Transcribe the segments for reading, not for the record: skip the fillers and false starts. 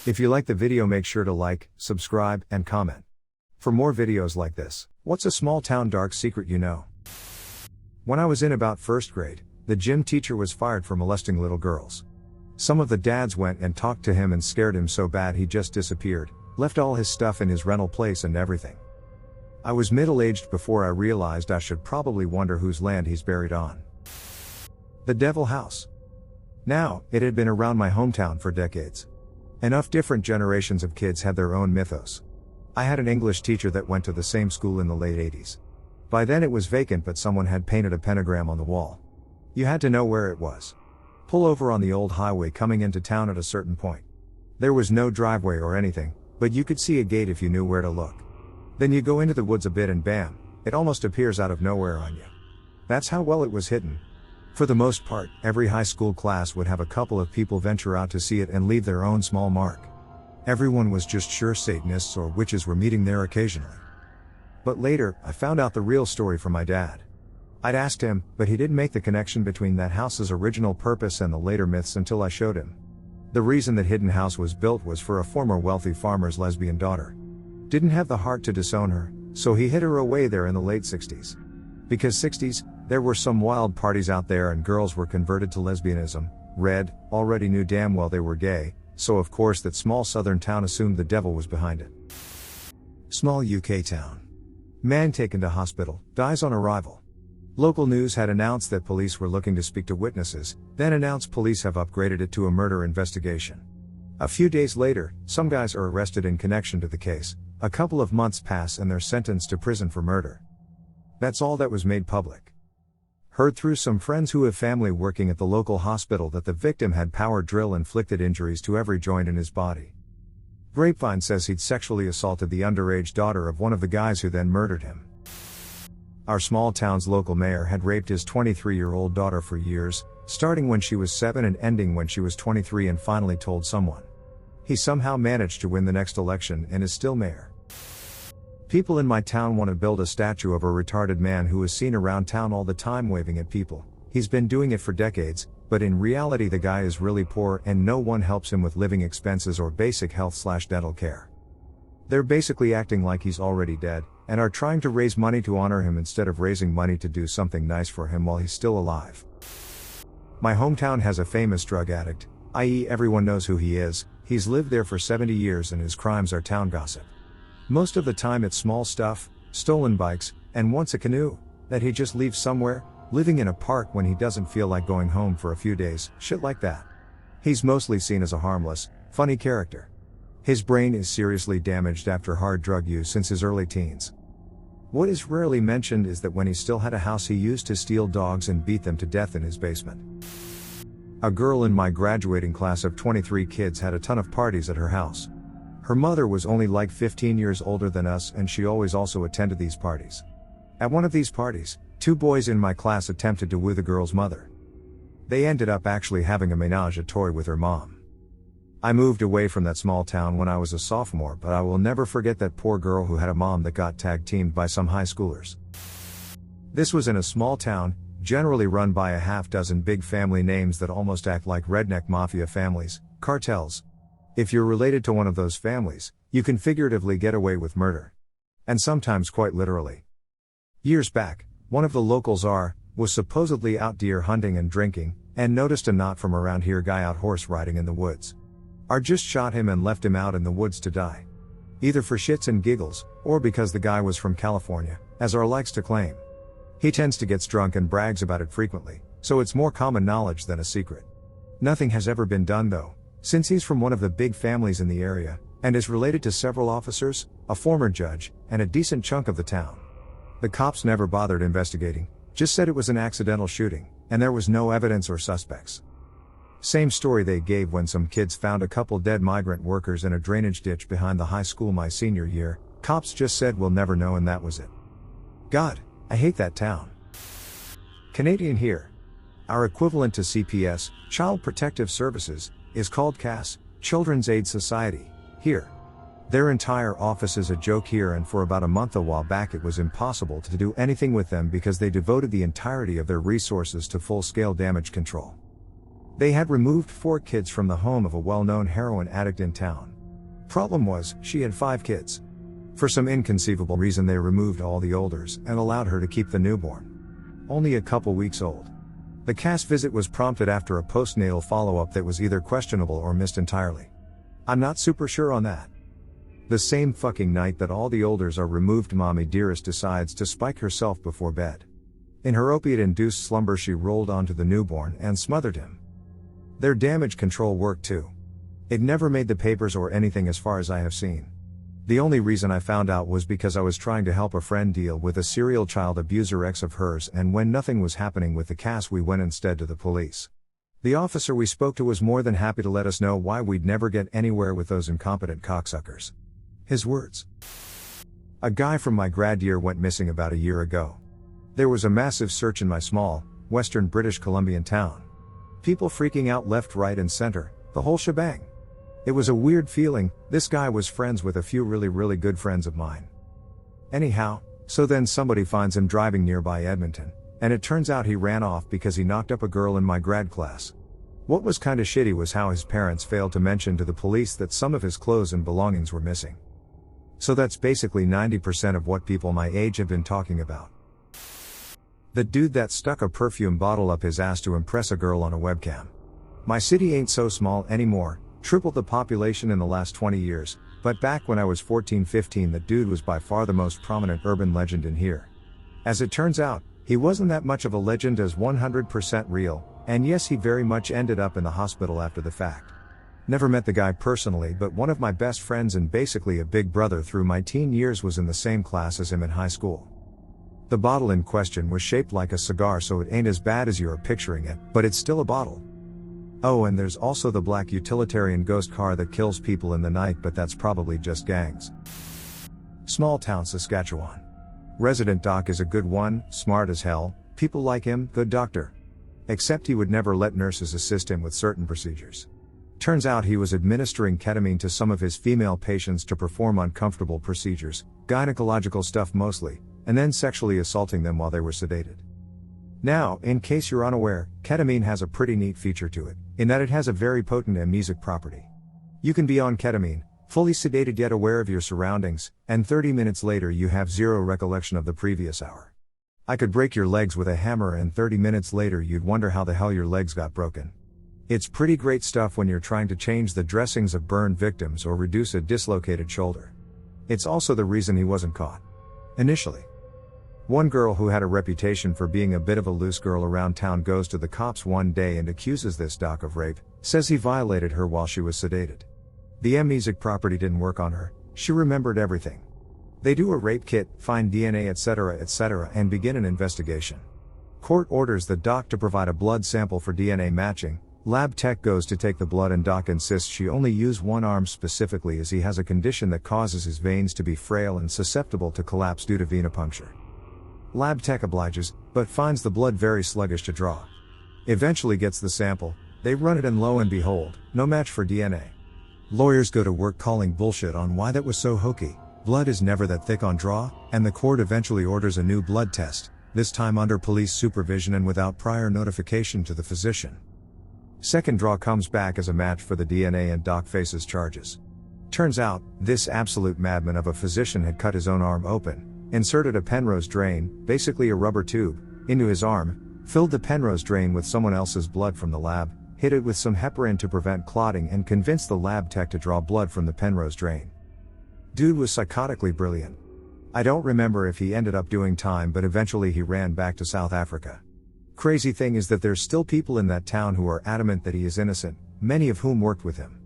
If you like the video, make sure to like, subscribe, and comment. For more videos like this. What's a small town dark secret you know? When I was in about first grade, the gym teacher was fired for molesting little girls. Some of the dads went and talked to him and scared him so bad he just disappeared, left all his stuff in his rental place and everything. I was middle-aged before I realized I should probably wonder whose land he's buried on. The Devil House. Now, it had been around my hometown for decades. Enough different generations of kids had their own mythos. I had an English teacher that went to the same school in the late 80s. By then it was vacant, but someone had painted a pentagram on the wall. You had to know where it was. Pull over on the old highway coming into town at a certain point. There was no driveway or anything, but you could see a gate if you knew where to look. Then you go into the woods a bit and bam, it almost appears out of nowhere on you. That's how well it was hidden. For the most part, every high school class would have a couple of people venture out to see it and leave their own small mark. Everyone was just sure Satanists or witches were meeting there occasionally. But later, I found out the real story from my dad. I'd asked him, but he didn't make the connection between that house's original purpose and the later myths until I showed him. The reason that hidden house was built was for a former wealthy farmer's lesbian daughter. Didn't have the heart to disown her, so he hid her away there in the late 60s. Because 60s, there were some wild parties out there and girls were converted to lesbianism. Red already knew damn well they were gay, so of course that small southern town assumed the devil was behind it. Small UK town. Man taken to hospital, dies on arrival. Local news had announced that police were looking to speak to witnesses, then announced police have upgraded it to a murder investigation. A few days later, some guys are arrested in connection to the case. A couple of months pass and they're sentenced to prison for murder. That's all that was made public. Heard through some friends who have family working at the local hospital that the victim had power drill inflicted injuries to every joint in his body. Grapevine says he'd sexually assaulted the underage daughter of one of the guys who then murdered him. Our small town's local mayor had raped his 23-year-old daughter for years, starting when she was 7 and ending when she was 23, and finally told someone. He somehow managed to win the next election and is still mayor. People in my town want to build a statue of a retarded man who is seen around town all the time waving at people. He's been doing it for decades, but in reality the guy is really poor and no one helps him with living expenses or basic health/dental care. They're basically acting like he's already dead, and are trying to raise money to honor him instead of raising money to do something nice for him while he's still alive. My hometown has a famous drug addict, i.e. everyone knows who he is. He's lived there for 70 years and his crimes are town gossip. Most of the time it's small stuff, stolen bikes, and once a canoe, that he just leaves somewhere, living in a park when he doesn't feel like going home for a few days, shit like that. He's mostly seen as a harmless, funny character. His brain is seriously damaged after hard drug use since his early teens. What is rarely mentioned is that when he still had a house he used to steal dogs and beat them to death in his basement. A girl in my graduating class of 23 kids had a ton of parties at her house. Her mother was only like 15 years older than us and she always also attended these parties. At one of these parties, 2 boys in my class attempted to woo the girl's mother. They ended up actually having a Ménage a trois with her mom. I moved away from that small town when I was a sophomore, but I will never forget that poor girl who had a mom that got tag-teamed by some high schoolers. This was in a small town, generally run by a half-dozen big family names that almost act like redneck mafia families, cartels. If you're related to one of those families, you can figuratively get away with murder. And sometimes quite literally. Years back, one of the local czar was supposedly out deer hunting and drinking, and noticed a not from around here guy out horse riding in the woods. R just shot him and left him out in the woods to die. Either for shits and giggles, or because the guy was from California, as R likes to claim. He tends to get drunk and brags about it frequently, so it's more common knowledge than a secret. Nothing has ever been done though, since he's from one of the big families in the area, and is related to several officers, a former judge, and a decent chunk of the town. The cops never bothered investigating, just said it was an accidental shooting, and there was no evidence or suspects. Same story they gave when some kids found a couple dead migrant workers in a drainage ditch behind the high school my senior year. Cops just said we'll never know and that was it. God, I hate that town. Canadian here. Our equivalent to CPS, Child Protective Services, is called CAS, Children's Aid Society, here. Their entire office is a joke here, and for about a month a while back it was impossible to do anything with them because they devoted the entirety of their resources to full-scale damage control. They had removed 4 kids from the home of a well-known heroin addict in town. Problem was, she had 5 kids. For some inconceivable reason they removed all the olders and allowed her to keep the newborn. Only a couple weeks old. The CAS visit was prompted after a postnatal follow-up that was either questionable or missed entirely. I'm not super sure on that. The same fucking night that all the olders are removed, Mommy Dearest decides to spike herself before bed. In her opiate-induced slumber she rolled onto the newborn and smothered him. Their damage control worked too. It never made the papers or anything as far as I have seen. The only reason I found out was because I was trying to help a friend deal with a serial child abuser ex of hers, and when nothing was happening with the CAS we went instead to the police. The officer we spoke to was more than happy to let us know why we'd never get anywhere with those incompetent cocksuckers. His words. A guy from my grad year went missing about a year ago. There was a massive search in my small, western British Columbian town. People freaking out left, right and center, the whole shebang. It was a weird feeling. This guy was friends with a few really good friends of mine. Anyhow, so then somebody finds him driving nearby Edmonton, and it turns out he ran off because he knocked up a girl in my grad class. What was kinda shitty was how his parents failed to mention to the police that some of his clothes and belongings were missing. So that's basically 90% of what people my age have been talking about. The dude that stuck a perfume bottle up his ass to impress a girl on a webcam. My city ain't so small anymore. Tripled the population in the last 20 years, but back when I was 14-15 that dude was by far the most prominent urban legend in here. As it turns out, he wasn't that much of a legend as 100% real, and yes, he very much ended up in the hospital after the fact. Never met the guy personally, but one of my best friends and basically a big brother through my teen years was in the same class as him in high school. The bottle in question was shaped like a cigar, so it ain't as bad as you're picturing it, but it's still a bottle. Oh, and there's also the black utilitarian ghost car that kills people in the night, but that's probably just gangs. Small town Saskatchewan. Resident doc is a good one, smart as hell, people like him, good doctor. Except he would never let nurses assist him with certain procedures. Turns out he was administering ketamine to some of his female patients to perform uncomfortable procedures, gynecological stuff mostly, and then sexually assaulting them while they were sedated. Now, in case you're unaware, ketamine has a pretty neat feature to it, in that it has a very potent amnesic property. You can be on ketamine, fully sedated yet aware of your surroundings, and 30 minutes later you have zero recollection of the previous hour. I could break your legs with a hammer and 30 minutes later you'd wonder how the hell your legs got broken. It's pretty great stuff when you're trying to change the dressings of burned victims or reduce a dislocated shoulder. It's also the reason he wasn't caught. Initially. One girl who had a reputation for being a bit of a loose girl around town goes to the cops one day and accuses this doc of rape, says he violated her while she was sedated. The amnesic property didn't work on her, she remembered everything. They do a rape kit, find DNA etc., and begin an investigation. Court orders the doc to provide a blood sample for DNA matching. Lab tech goes to take the blood and doc insists she only use one arm specifically as he has a condition that causes his veins to be frail and susceptible to collapse due to venipuncture. Lab tech obliges, but finds the blood very sluggish to draw. Eventually gets the sample, they run it and lo and behold, no match for DNA. Lawyers go to work calling bullshit on why that was so hokey. Blood is never that thick on draw, and the court eventually orders a new blood test, this time under police supervision and without prior notification to the physician. Second draw comes back as a match for the DNA and doc faces charges. Turns out, this absolute madman of a physician had cut his own arm open, inserted a Penrose drain, basically a rubber tube, into his arm, filled the Penrose drain with someone else's blood from the lab, hit it with some heparin to prevent clotting and convinced the lab tech to draw blood from the Penrose drain. Dude was psychotically brilliant. I don't remember if he ended up doing time, but eventually he ran back to South Africa. Crazy thing is that there's still people in that town who are adamant that he is innocent, many of whom worked with him.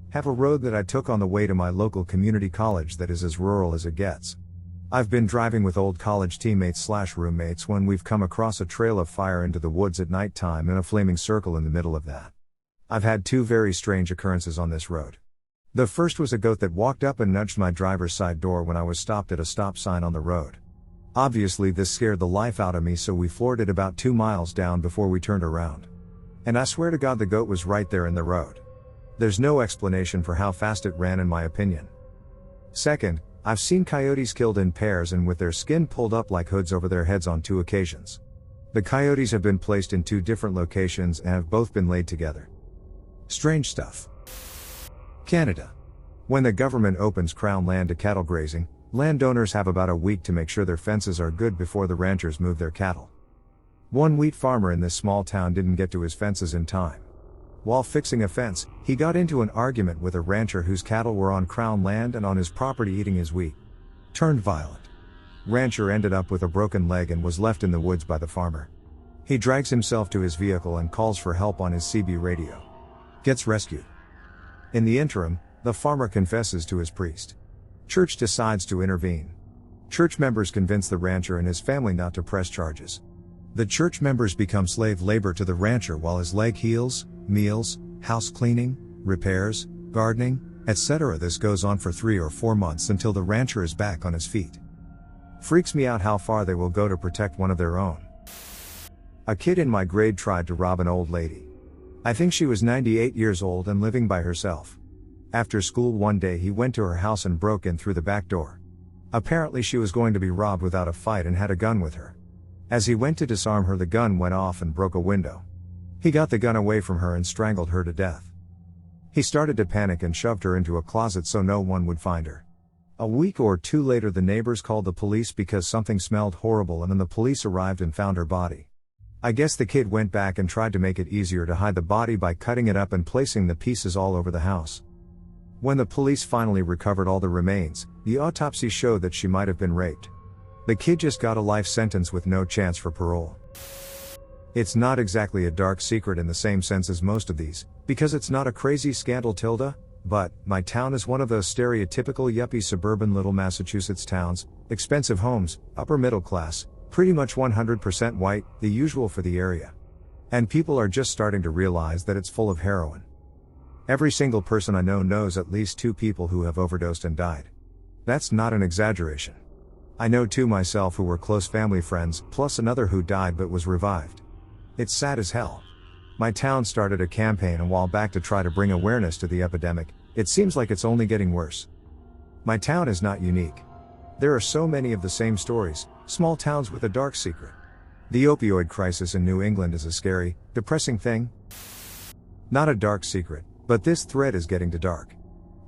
Have a road that I took on the way to my local community college that is as rural as it gets. I've been driving with old college teammates/roommates when we've come across a trail of fire into the woods at night time and a flaming circle in the middle of that. I've had 2 very strange occurrences on this road. The first was a goat that walked up and nudged my driver's side door when I was stopped at a stop sign on the road. Obviously this scared the life out of me, so we floored it about 2 miles down before we turned around. And I swear to God the goat was right there in the road. There's no explanation for how fast it ran in my opinion. Second, I've seen coyotes killed in pairs and with their skin pulled up like hoods over their heads on 2 occasions. The coyotes have been placed in 2 different locations and have both been laid together. Strange stuff. Canada. When the government opens Crown land to cattle grazing, landowners have about a week to make sure their fences are good before the ranchers move their cattle. One wheat farmer in this small town didn't get to his fences in time. While fixing a fence, he got into an argument with a rancher whose cattle were on Crown land and on his property eating his wheat. Turned violent. Rancher ended up with a broken leg and was left in the woods by the farmer. He drags himself to his vehicle and calls for help on his CB radio. Gets rescued. In the interim, the farmer confesses to his priest. Church decides to intervene. Church members convince the rancher and his family not to press charges. The church members become slave labor to the rancher while his leg heals, meals, house cleaning, repairs, gardening, etc. This goes on for 3 or 4 months until the rancher is back on his feet. Freaks me out how far they will go to protect one of their own. A kid in my grade tried to rob an old lady. I think she was 98 years old and living by herself. After school one day he went to her house and broke in through the back door. Apparently she was going to be robbed without a fight and had a gun with her. As he went to disarm her, the gun went off and broke a window. He got the gun away from her and strangled her to death. He started to panic and shoved her into a closet so no one would find her. A week or 2 later the neighbors called the police because something smelled horrible, and then the police arrived and found her body. I guess the kid went back and tried to make it easier to hide the body by cutting it up and placing the pieces all over the house. When the police finally recovered all the remains, the autopsy showed that she might have been raped. The kid just got a life sentence with no chance for parole. It's not exactly a dark secret in the same sense as most of these, because it's not a crazy scandal but my town is one of those stereotypical yuppie suburban little Massachusetts towns, expensive homes, upper middle class, pretty much 100% white, the usual for the area. And people are just starting to realize that it's full of heroin. Every single person I know knows at least 2 people who have overdosed and died. That's not an exaggeration. I know 2 myself who were close family friends, plus another who died but was revived. It's sad as hell. My town started a campaign a while back to try to bring awareness to the epidemic. It seems like it's only getting worse. My town is not unique. There are so many of the same stories, small towns with a dark secret. The opioid crisis in New England is a scary, depressing thing. Not a dark secret, but this thread is getting to dark.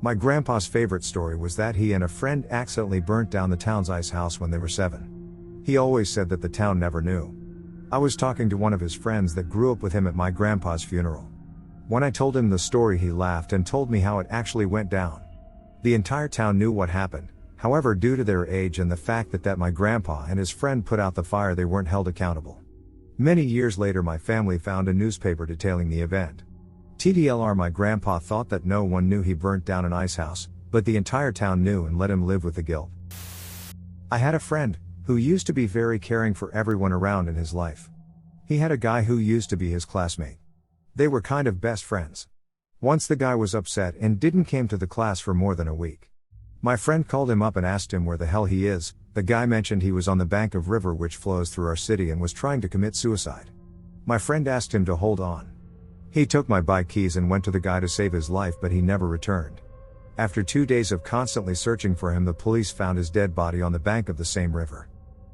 My grandpa's favorite story was that he and a friend accidentally burnt down the town's ice house when they were 7. He always said that the town never knew. I was talking to one of his friends that grew up with him at my grandpa's funeral. When I told him the story, he laughed and told me how it actually went down. The entire town knew what happened. However, due to their age and the fact that my grandpa and his friend put out the fire, they weren't held accountable. Many years later, my family found a newspaper detailing the event. TDLR, my grandpa thought that no one knew he burnt down an ice house, but the entire town knew and let him live with the guilt. I had a friend who used to be very caring for everyone around in his life. He had a guy who used to be his classmate. They were kind of best friends. Once the guy was upset and didn't come to the class for more than a week. My friend called him up and asked him where the hell he is. The guy mentioned he was on the bank of river which flows through our city and was trying to commit suicide. My friend asked him to hold on. He took my bike keys and went to the guy to save his life, but he never returned. After 2 days of constantly searching for him, the police found his dead body on the bank of the same river.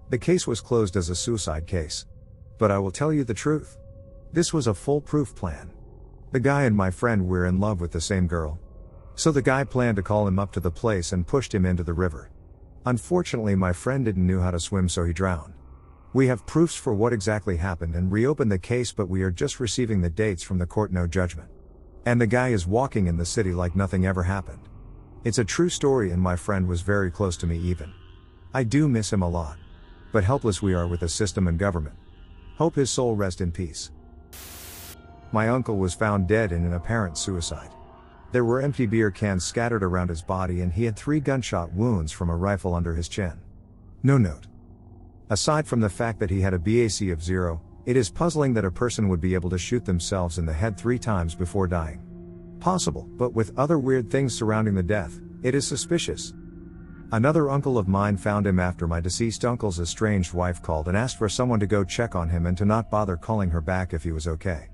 The case was closed as a suicide case. But I will tell you the truth. This was a foolproof plan. The guy and my friend were in love with the same girl. So the guy planned to call him up to the place and pushed him into the river. Unfortunately, my friend didn't know how to swim, so he drowned. We have proofs for what exactly happened and reopened the case, but we are just receiving the dates from the court, no judgment. And the guy is walking in the city like nothing ever happened. It's a true story, and my friend was very close to me even. I do miss him a lot. But helpless we are with the system and government. Hope his soul rest in peace. My uncle was found dead in an apparent suicide. There were empty beer cans scattered around his body, and he had 3 gunshot wounds from a rifle under his chin. No note. Aside from the fact that he had a BAC of 0, it is puzzling that a person would be able to shoot themselves in the head 3 times before dying. Possible, but with other weird things surrounding the death, it is suspicious. Another uncle of mine found him after my deceased uncle's estranged wife called and asked for someone to go check on him and to not bother calling her back if he was okay.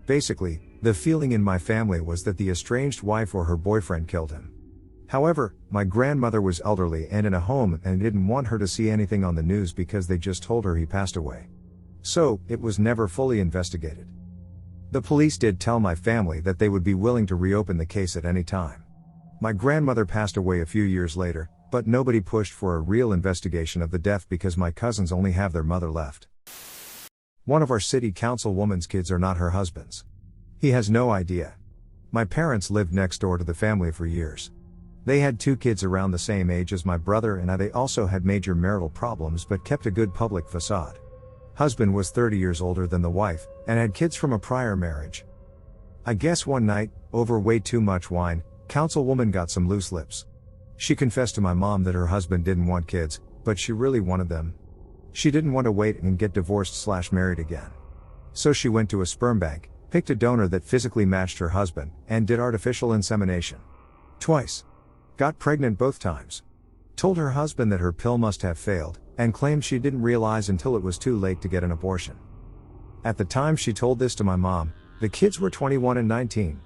Basically, the feeling in my family was that the estranged wife or her boyfriend killed him. However, my grandmother was elderly and in a home and didn't want her to see anything on the news because they just told her he passed away. So, it was never fully investigated. The police did tell my family that they would be willing to reopen the case at any time. My grandmother passed away a few years later, but nobody pushed for a real investigation of the death because my cousins only have their mother left. One of our city councilwoman's kids are not her husband's. He has no idea. My parents lived next door to the family for years. They had 2 kids around the same age as my brother and I. They also had major marital problems but kept a good public facade. Husband was 30 years older than the wife, and had kids from a prior marriage. I guess one night, over way too much wine, Councilwoman got some loose lips. She confessed to my mom that her husband didn't want kids, but she really wanted them. She didn't want to wait and get divorced/married again. So she went to a sperm bank, picked a donor that physically matched her husband, and did artificial insemination. Twice. Got pregnant both times. Told her husband that her pill must have failed, and claimed she didn't realize until it was too late to get an abortion. At the time she told this to my mom, the kids were 21 and 19.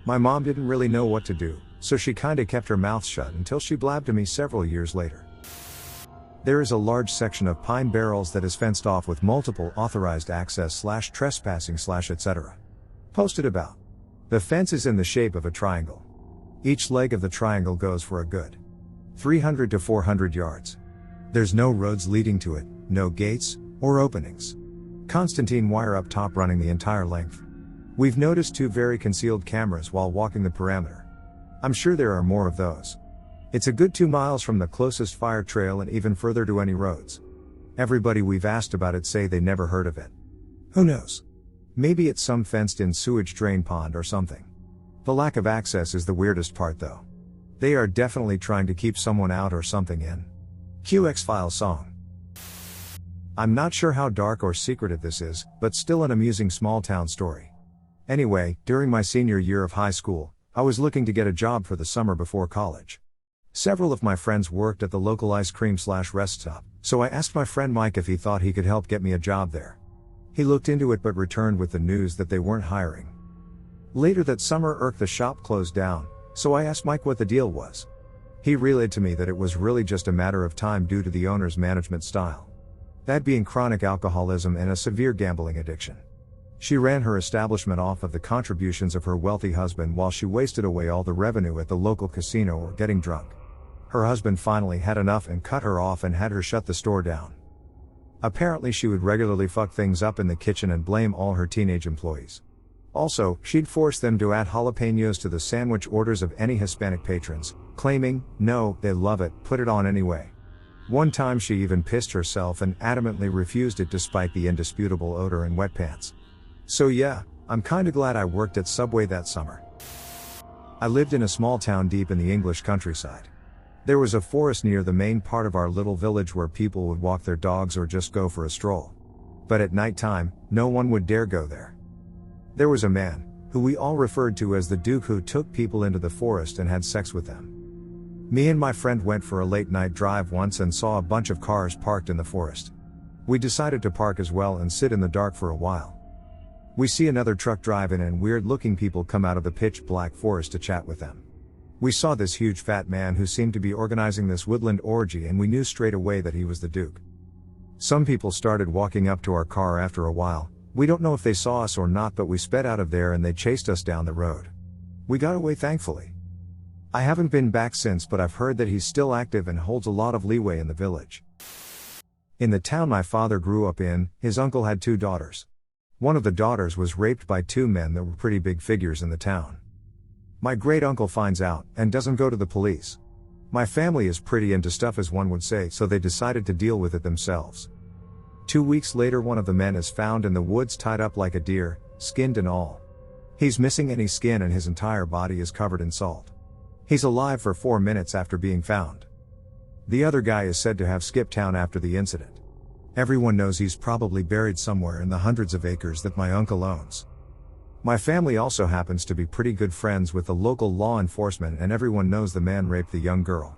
My mom didn't really know what to do, so she kinda kept her mouth shut until she blabbed to me several years later. There is a large section of Pine Barrels that is fenced off with multiple authorized access/trespassing/etc. Posted about. The fence is in the shape of a triangle. Each leg of the triangle goes for a good 300 to 400 yards. There's no roads leading to it, no gates, or openings. Constantine wire up top running the entire length. We've noticed 2 very concealed cameras while walking the perimeter. I'm sure there are more of those. It's a good 2 miles from the closest fire trail and even further to any roads. Everybody we've asked about it say they never heard of it. Who knows? Maybe it's some fenced-in sewage drain pond or something. The lack of access is the weirdest part though. They are definitely trying to keep someone out or something in. Cue X-Files song. I'm not sure how dark or secretive this is, but still an amusing small-town story. Anyway, during my senior year of high school, I was looking to get a job for the summer before college. Several of my friends worked at the local ice cream/rest stop, so I asked my friend Mike if he thought he could help get me a job there. He looked into it but returned with the news that they weren't hiring. Later that summer the shop closed down, so I asked Mike what the deal was. He relayed to me that it was really just a matter of time due to the owner's management style. That being chronic alcoholism and a severe gambling addiction. She ran her establishment off of the contributions of her wealthy husband while she wasted away all the revenue at the local casino or getting drunk. Her husband finally had enough and cut her off and had her shut the store down. Apparently she would regularly fuck things up in the kitchen and blame all her teenage employees. Also, she'd force them to add jalapenos to the sandwich orders of any Hispanic patrons, claiming, no, they love it, put it on anyway. One time she even pissed herself and adamantly refused it despite the indisputable odor and wet pants. So yeah, I'm kinda glad I worked at Subway that summer. I lived in a small town deep in the English countryside. There was a forest near the main part of our little village where people would walk their dogs or just go for a stroll. But at night time, no one would dare go there. There was a man, who we all referred to as the Duke, who took people into the forest and had sex with them. Me and my friend went for a late night drive once and saw a bunch of cars parked in the forest. We decided to park as well and sit in the dark for a while. We see another truck drive in and weird looking people come out of the pitch black forest to chat with them. We saw this huge fat man who seemed to be organizing this woodland orgy and we knew straight away that he was the Duke. Some people started walking up to our car after a while. We don't know if they saw us or not, but we sped out of there and they chased us down the road. We got away thankfully. I haven't been back since, but I've heard that he's still active and holds a lot of leeway in the village. In the town my father grew up in, his uncle had 2 daughters. One of the daughters was raped by 2 men that were pretty big figures in the town. My great uncle finds out, and doesn't go to the police. My family is pretty into stuff, as one would say, so they decided to deal with it themselves. 2 weeks later one of the men is found in the woods tied up like a deer, skinned and all. He's missing any skin and his entire body is covered in salt. He's alive for 4 minutes after being found. The other guy is said to have skipped town after the incident. Everyone knows he's probably buried somewhere in the hundreds of acres that my uncle owns. My family also happens to be pretty good friends with the local law enforcement and everyone knows the man raped the young girl.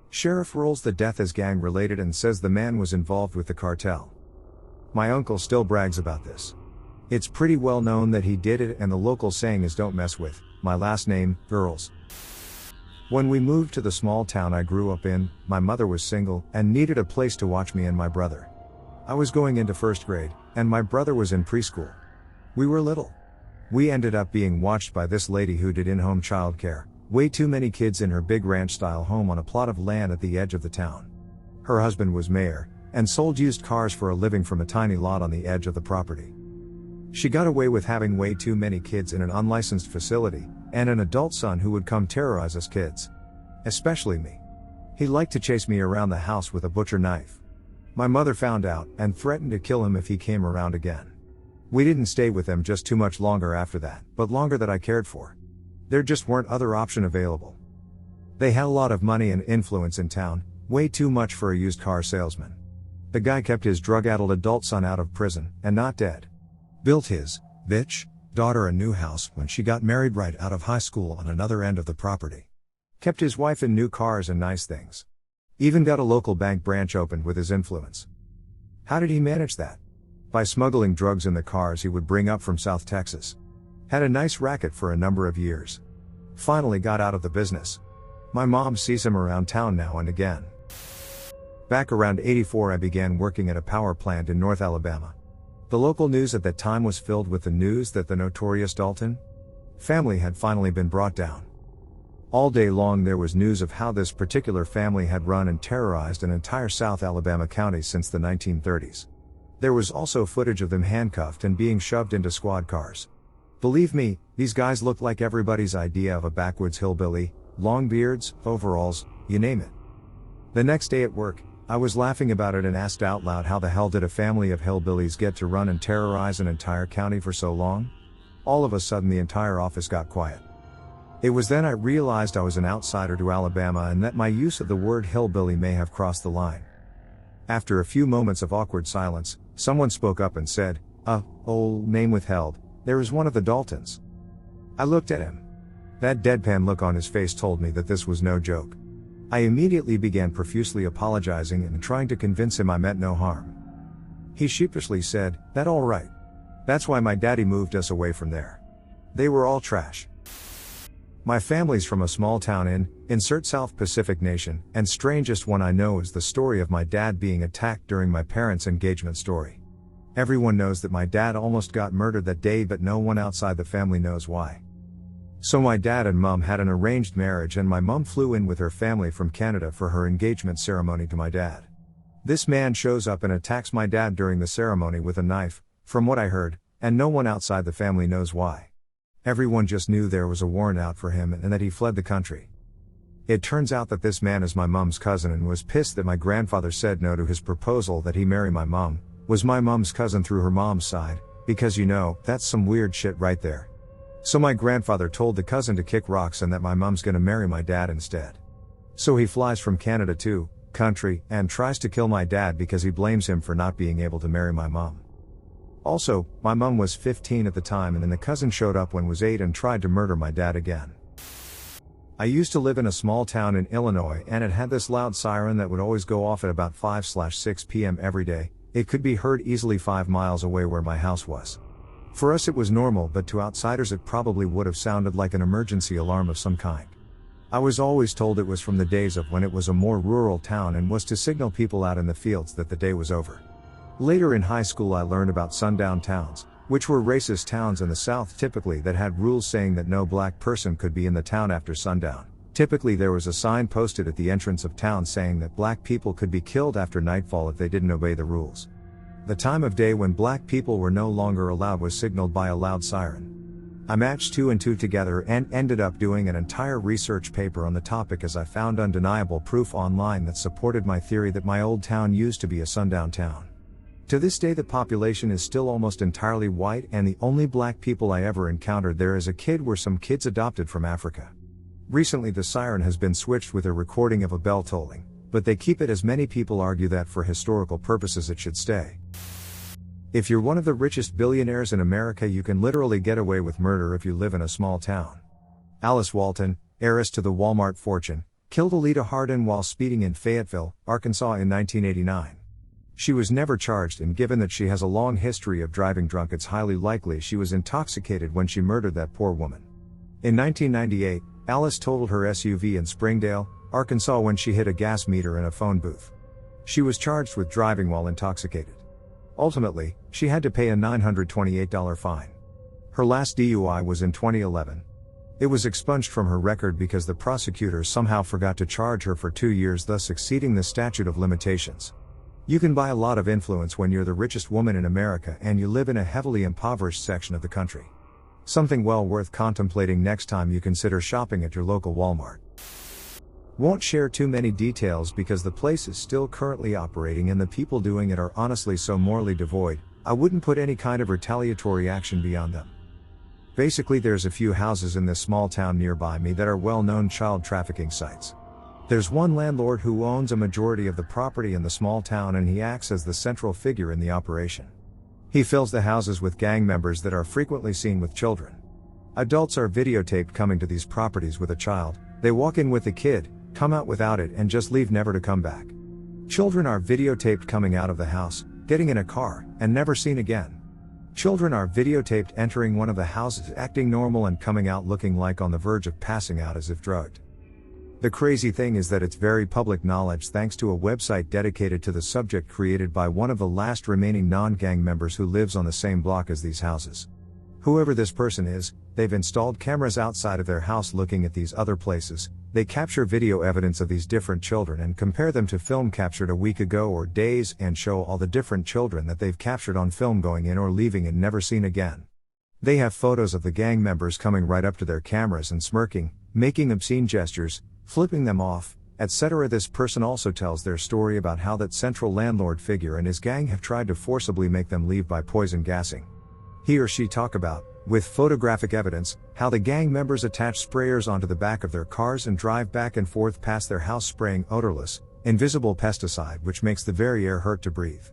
Sheriff rules the death as gang related and says the man was involved with the cartel. My uncle still brags about this. It's pretty well known that he did it and the local saying is don't mess with my last name, girls. When we moved to the small town I grew up in, my mother was single and needed a place to watch me and my brother. I was going into 1st grade, and my brother was in preschool. We were little. We ended up being watched by this lady who did in-home childcare, way too many kids in her big ranch-style home on a plot of land at the edge of the town. Her husband was mayor, and sold used cars for a living from a tiny lot on the edge of the property. She got away with having way too many kids in an unlicensed facility, and an adult son who would come terrorize us kids. Especially me. He liked to chase me around the house with a butcher knife. My mother found out, and threatened to kill him if he came around again. We didn't stay with them just too much longer after that, but longer that I cared for. There just weren't other option available. They had a lot of money and influence in town, way too much for a used car salesman. The guy kept his drug-addled adult son out of prison, and not dead. Built his daughter a new house when she got married right out of high school on another end of the property. Kept his wife in new cars and nice things. Even got a local bank branch opened with his influence. How did he manage that? By smuggling drugs in the cars he would bring up from South Texas. Had a nice racket for a number of years. Finally got out of the business. My mom sees him around town now and again. Back around '84 I began working at a power plant in North Alabama. The local news at that time was filled with the news that the notorious Dalton family had finally been brought down. All day long there was news of how this particular family had run and terrorized an entire South Alabama county since the 1930s. There was also footage of them handcuffed and being shoved into squad cars. Believe me, these guys looked like everybody's idea of a backwoods hillbilly, long beards, overalls, you name it. The next day at work, I was laughing about it and asked out loud how the hell did a family of hillbillies get to run and terrorize an entire county for so long? All of a sudden the entire office got quiet. It was then I realized I was an outsider to Alabama and that my use of the word hillbilly may have crossed the line. After a few moments of awkward silence, someone spoke up and said, name withheld, there is one of the Daltons. I looked at him. That deadpan look on his face told me that this was no joke. I immediately began profusely apologizing and trying to convince him I meant no harm. He sheepishly said, "That all right. That's why my daddy moved us away from there. They were all trash." My family's from a small town insert South Pacific nation, and strangest one I know is the story of my dad being attacked during my parents' engagement story. Everyone knows that my dad almost got murdered that day, but no one outside the family knows why. So my dad and mom had an arranged marriage, and my mom flew in with her family from Canada for her engagement ceremony to my dad. This man shows up and attacks my dad during the ceremony with a knife, from what I heard, and no one outside the family knows why. Everyone just knew there was a warrant out for him and that he fled the country. It turns out that this man is my mom's cousin and was pissed that my grandfather said no to his proposal that he marry my mom, was my mom's cousin through her mom's side, because that's some weird shit right there. So my grandfather told the cousin to kick rocks and that my mom's gonna marry my dad instead. So he flies from Canada to country and tries to kill my dad because he blames him for not being able to marry my mom. Also, my mom was 15 at the time and then the cousin showed up when was 8 and tried to murder my dad again. I used to live in a small town in Illinois and it had this loud siren that would always go off at about 5/6 p.m. every day. It could be heard easily 5 miles away where my house was. For us it was normal, but to outsiders it probably would have sounded like an emergency alarm of some kind. I was always told it was from the days of when it was a more rural town and was to signal people out in the fields that the day was over. Later in high school I learned about sundown towns, which were racist towns in the South typically that had rules saying that no black person could be in the town after sundown. Typically there was a sign posted at the entrance of town saying that black people could be killed after nightfall if they didn't obey the rules. The time of day when black people were no longer allowed was signaled by a loud siren. I matched 2 and 2 together and ended up doing an entire research paper on the topic as I found undeniable proof online that supported my theory that my old town used to be a sundown town. To this day the population is still almost entirely white and the only black people I ever encountered there as a kid were some kids adopted from Africa. Recently the siren has been switched with a recording of a bell tolling, but they keep it as many people argue that for historical purposes it should stay. If you're one of the richest billionaires in America you can literally get away with murder if you live in a small town. Alice Walton, heiress to the Walmart fortune, killed Alita Hardin while speeding in Fayetteville, Arkansas in 1989. She was never charged, and given that she has a long history of driving drunk it's highly likely she was intoxicated when she murdered that poor woman. In 1998, Alice totaled her SUV in Springdale, Arkansas when she hit a gas meter in a phone booth. She was charged with driving while intoxicated. Ultimately, she had to pay a $928 fine. Her last DUI was in 2011. It was expunged from her record because the prosecutors somehow forgot to charge her for 2 years, thus exceeding the statute of limitations. You can buy a lot of influence when you're the richest woman in America and you live in a heavily impoverished section of the country. Something well worth contemplating next time you consider shopping at your local Walmart. Won't share too many details because the place is still currently operating and the people doing it are honestly so morally devoid, I wouldn't put any kind of retaliatory action beyond them. Basically, there's a few houses in this small town nearby me that are well-known child trafficking sites. There's one landlord who owns a majority of the property in the small town and he acts as the central figure in the operation. He fills the houses with gang members that are frequently seen with children. Adults are videotaped coming to these properties with a child, they walk in with the kid, come out without it and just leave never to come back. Children are videotaped coming out of the house, getting in a car, and never seen again. Children are videotaped entering one of the houses acting normal and coming out looking like on the verge of passing out as if drugged. The crazy thing is that it's very public knowledge thanks to a website dedicated to the subject created by one of the last remaining non-gang members who lives on the same block as these houses. Whoever this person is, they've installed cameras outside of their house looking at these other places. They capture video evidence of these different children and compare them to film captured a week ago or days and show all the different children that they've captured on film going in or leaving and never seen again. They have photos of the gang members coming right up to their cameras and smirking, making obscene gestures, flipping them off, etc. This person also tells their story about how that central landlord figure and his gang have tried to forcibly make them leave by poison gassing. He or she talk about, with photographic evidence, how the gang members attach sprayers onto the back of their cars and drive back and forth past their house spraying odorless, invisible pesticide which makes the very air hurt to breathe.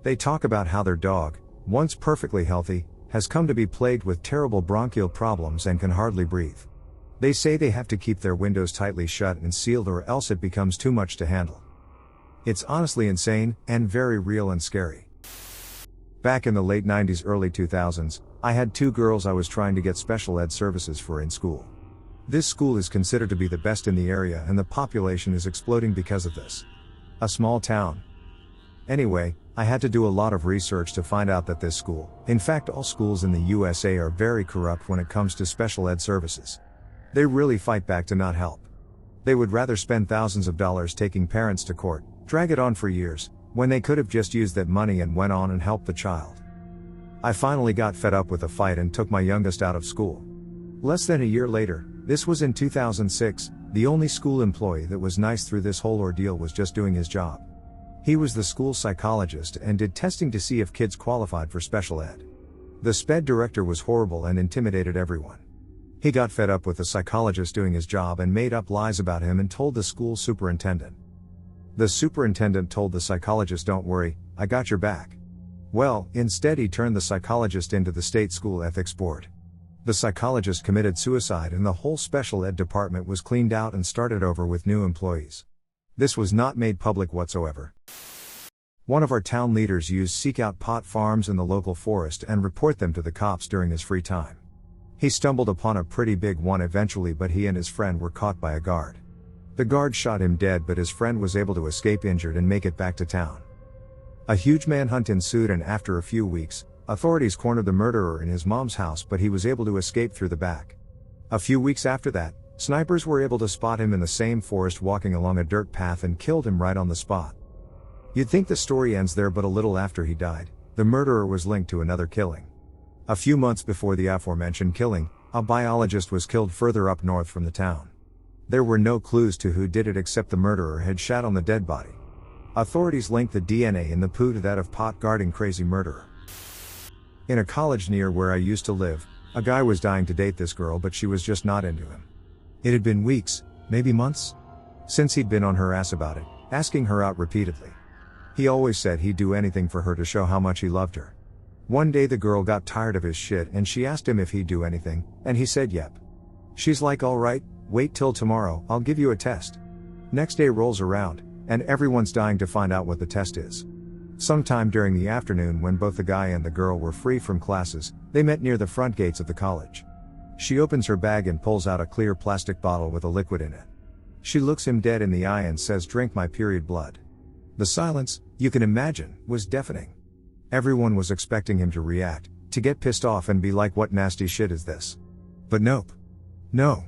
They talk about how their dog, once perfectly healthy, has come to be plagued with terrible bronchial problems and can hardly breathe. They say they have to keep their windows tightly shut and sealed or else it becomes too much to handle. It's honestly insane, and very real and scary. Back in the late 90s, early 2000s, I had 2 girls I was trying to get special ed services for in school. This school is considered to be the best in the area and the population is exploding because of this. A small town. Anyway, I had to do a lot of research to find out that this school, in fact all schools in the USA, are very corrupt when it comes to special ed services. They really fight back to not help. They would rather spend thousands of dollars taking parents to court, drag it on for years, when they could have just used that money and went on and helped the child. I finally got fed up with the fight and took my youngest out of school. Less than a year later, this was in 2006, the only school employee that was nice through this whole ordeal was just doing his job. He was the school psychologist and did testing to see if kids qualified for special ed. The SPED director was horrible and intimidated everyone. He got fed up with the psychologist doing his job and made up lies about him and told the school superintendent. The superintendent told the psychologist, "Don't worry, I got your back." Well, instead he turned the psychologist into the state school ethics board. The psychologist committed suicide and the whole special ed department was cleaned out and started over with new employees. This was not made public whatsoever. One of our town leaders used seek out pot farms in the local forest and report them to the cops during his free time. He stumbled upon a pretty big one eventually, but he and his friend were caught by a guard. The guard shot him dead, but his friend was able to escape injured and make it back to town. A huge manhunt ensued and after a few weeks, authorities cornered the murderer in his mom's house, but he was able to escape through the back. A few weeks after that, snipers were able to spot him in the same forest walking along a dirt path and killed him right on the spot. You'd think the story ends there, but a little after he died, the murderer was linked to another killing. A few months before the aforementioned killing, a biologist was killed further up north from the town. There were no clues to who did it except the murderer had shat on the dead body. Authorities linked the DNA in the poo to that of pot guarding crazy murderer. In a college near where I used to live, a guy was dying to date this girl, but she was just not into him. It had been weeks, maybe months, since he'd been on her ass about it, asking her out repeatedly. He always said he'd do anything for her to show how much he loved her. One day the girl got tired of his shit and she asked him if he'd do anything, and he said yep. She's like, "Alright, wait till tomorrow, I'll give you a test." Next day rolls around, and everyone's dying to find out what the test is. Sometime during the afternoon, when both the guy and the girl were free from classes, they met near the front gates of the college. She opens her bag and pulls out a clear plastic bottle with a liquid in it. She looks him dead in the eye and says, "Drink my period blood." The silence, you can imagine, was deafening. Everyone was expecting him to react, to get pissed off and be like, what nasty shit is this? But nope. No.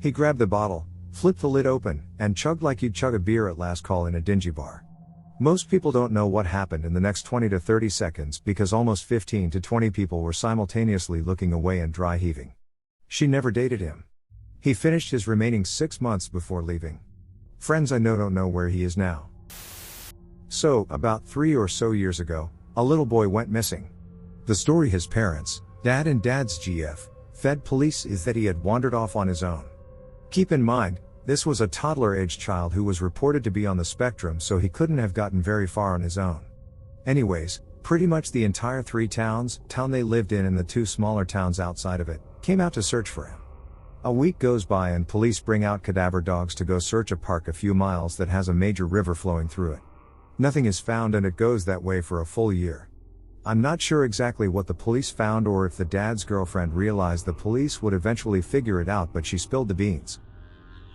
He grabbed the bottle, flipped the lid open, and chugged like you'd chug a beer at last call in a dingy bar. Most people don't know what happened in the next 20 to 30 seconds because almost 15 to 20 people were simultaneously looking away and dry heaving. She never dated him. He finished his remaining 6 months before leaving. Friends I know don't know where he is now. So, about 3 or so years ago, a little boy went missing. The story his parents, Dad and Dad's GF, fed police is that he had wandered off on his own. Keep in mind, this was a toddler-aged child who was reported to be on the spectrum, so he couldn't have gotten very far on his own. Anyways, pretty much the entire town they lived in and the 2 smaller towns outside of it, came out to search for him. A week goes by and police bring out cadaver dogs to go search a park a few miles that has a major river flowing through it. Nothing is found and it goes that way for a full year. I'm not sure exactly what the police found or if the dad's girlfriend realized the police would eventually figure it out, but she spilled the beans.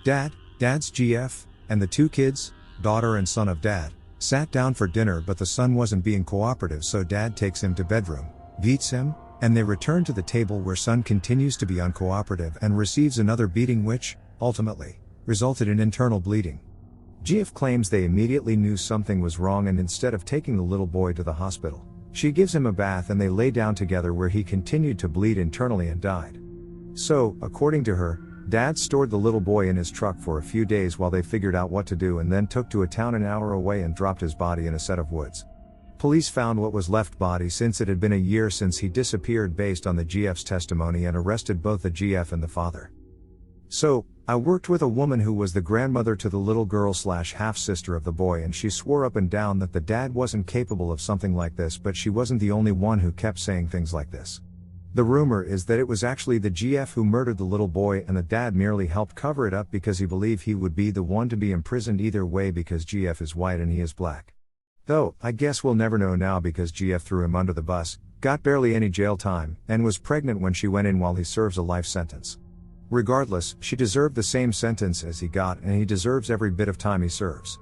Dad's GF, and the 2 kids, daughter and son of Dad, sat down for dinner, but the son wasn't being cooperative, so Dad takes him to bedroom, beats him, and they return to the table where son continues to be uncooperative and receives another beating which, ultimately, resulted in internal bleeding. GF claims they immediately knew something was wrong, and instead of taking the little boy to the hospital, she gives him a bath and they lay down together where he continued to bleed internally and died. So, according to her, Dad stored the little boy in his truck for a few days while they figured out what to do and then took to a town an hour away and dropped his body in a set of woods. Police found what was left body since it had been a year since he disappeared based on the GF's testimony and arrested both the GF and the father. So, I worked with a woman who was the grandmother to the little girl / half-sister of the boy, and she swore up and down that the dad wasn't capable of something like this, but she wasn't the only one who kept saying things like this. The rumor is that it was actually the GF who murdered the little boy and the dad merely helped cover it up because he believed he would be the one to be imprisoned either way because GF is white and he is black. Though, I guess we'll never know now because GF threw him under the bus, got barely any jail time, and was pregnant when she went in while he serves a life sentence. Regardless, she deserved the same sentence as he got, and he deserves every bit of time he serves.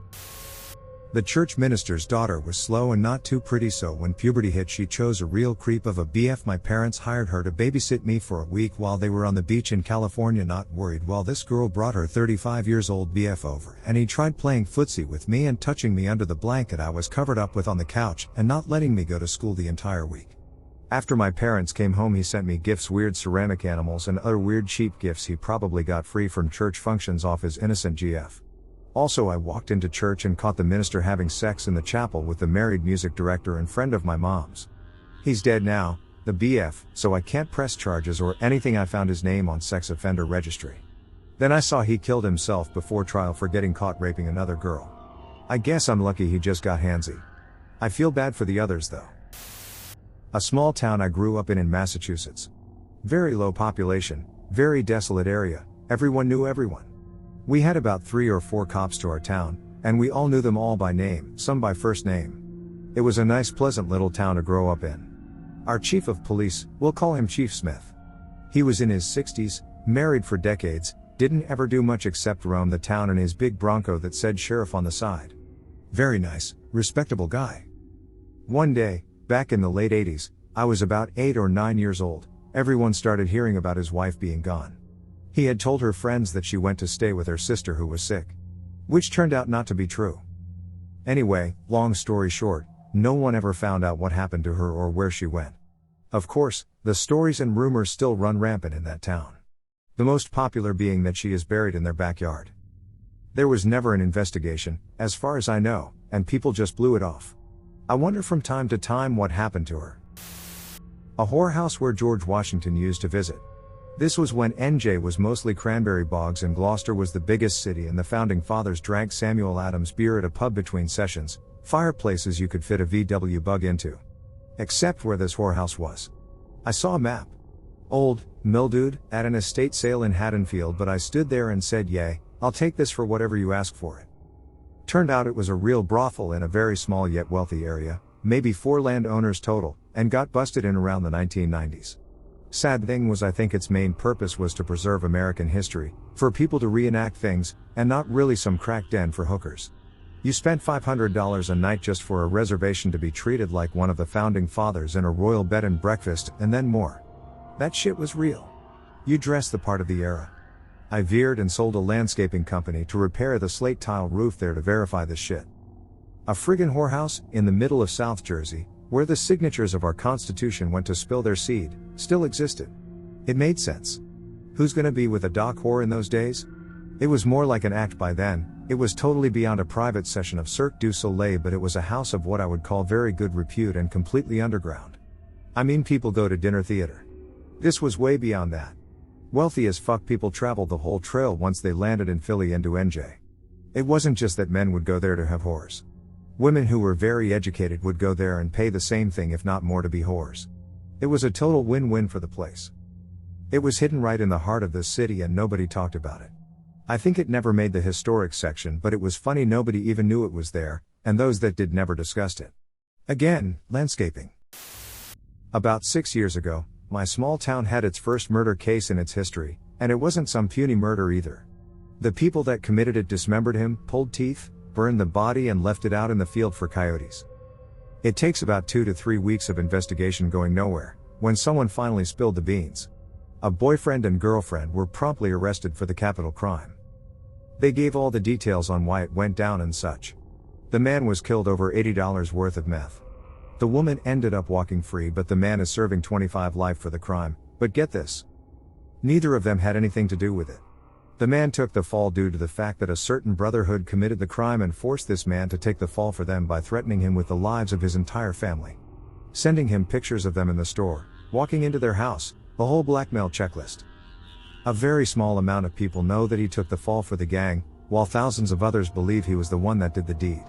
The church minister's daughter was slow and not too pretty, so when puberty hit she chose a real creep of a BF. My parents hired her to babysit me for a week while they were on the beach in California, not worried while this girl brought her 35 years old BF over, and he tried playing footsie with me and touching me under the blanket I was covered up with on the couch and not letting me go to school the entire week. After my parents came home he sent me gifts, weird ceramic animals and other weird cheap gifts he probably got free from church functions off his innocent GF. Also, I walked into church and caught the minister having sex in the chapel with the married music director and friend of my mom's. He's dead now, the BF, so I can't press charges or anything. I found his name on sex offender registry. Then I saw he killed himself before trial for getting caught raping another girl. I guess I'm lucky he just got handsy. I feel bad for the others though. A small town I grew up in Massachusetts. Very low population, very desolate area, everyone knew everyone. We had about 3 or 4 cops to our town, and we all knew them all by name, some by first name. It was a nice pleasant little town to grow up in. Our chief of police, we'll call him Chief Smith. He was in his 60s, married for decades, didn't ever do much except roam the town in his big Bronco that said sheriff on the side. Very nice, respectable guy. One day, back in the late 80s, I was about 8 or 9 years old, everyone started hearing about his wife being gone. He had told her friends that she went to stay with her sister who was sick. Which turned out not to be true. Anyway, long story short, no one ever found out what happened to her or where she went. Of course, the stories and rumors still run rampant in that town. The most popular being that she is buried in their backyard. There was never an investigation, as far as I know, and people just blew it off. I wonder from time to time what happened to her. A whorehouse where George Washington used to visit. This was when NJ was mostly cranberry bogs and Gloucester was the biggest city, and the founding fathers drank Samuel Adams beer at a pub between sessions, fireplaces you could fit a VW bug into. Except where this whorehouse was. I saw a map. Old, mildewed, at an estate sale in Haddonfield, but I stood there and said, "Yay, I'll take this for whatever you ask for it." Turned out it was a real brothel in a very small yet wealthy area, maybe 4 landowners total, and got busted in around the 1990s. Sad thing was I think its main purpose was to preserve American history, for people to reenact things, and not really some crack den for hookers. You spent $500 a night just for a reservation to be treated like one of the founding fathers in a royal bed and breakfast, and then more. That shit was real. You dressed the part of the era. I veered and sold a landscaping company to repair the slate tile roof there to verify this shit. A friggin' whorehouse, in the middle of South Jersey, where the signatures of our Constitution went to spill their seed, still existed. It made sense. Who's gonna be with a dock whore in those days? It was more like an act by then. It was totally beyond a private session of Cirque du Soleil, but it was a house of what I would call very good repute and completely underground. I mean, people go to dinner theater. This was way beyond that. Wealthy as fuck people traveled the whole trail once they landed in Philly and to NJ. It wasn't just that men would go there to have whores. Women who were very educated would go there and pay the same thing if not more to be whores. It was a total win-win for the place. It was hidden right in the heart of this city and nobody talked about it. I think it never made the historic section, but it was funny nobody even knew it was there, and those that did never discussed it. Again, landscaping. About 6 years ago, my small town had its first murder case in its history, and it wasn't some puny murder either. The people that committed it dismembered him, pulled teeth, burned the body and left it out in the field for coyotes. It takes about 2 to 3 weeks of investigation going nowhere, when someone finally spilled the beans. A boyfriend and girlfriend were promptly arrested for the capital crime. They gave all the details on why it went down and such. The man was killed over $80 worth of meth. The woman ended up walking free, but the man is serving 25 life for the crime. But get this. Neither of them had anything to do with it. The man took the fall due to the fact that a certain brotherhood committed the crime and forced this man to take the fall for them by threatening him with the lives of his entire family. Sending him pictures of them in the store, walking into their house, the whole blackmail checklist. A very small amount of people know that he took the fall for the gang, while thousands of others believe he was the one that did the deed.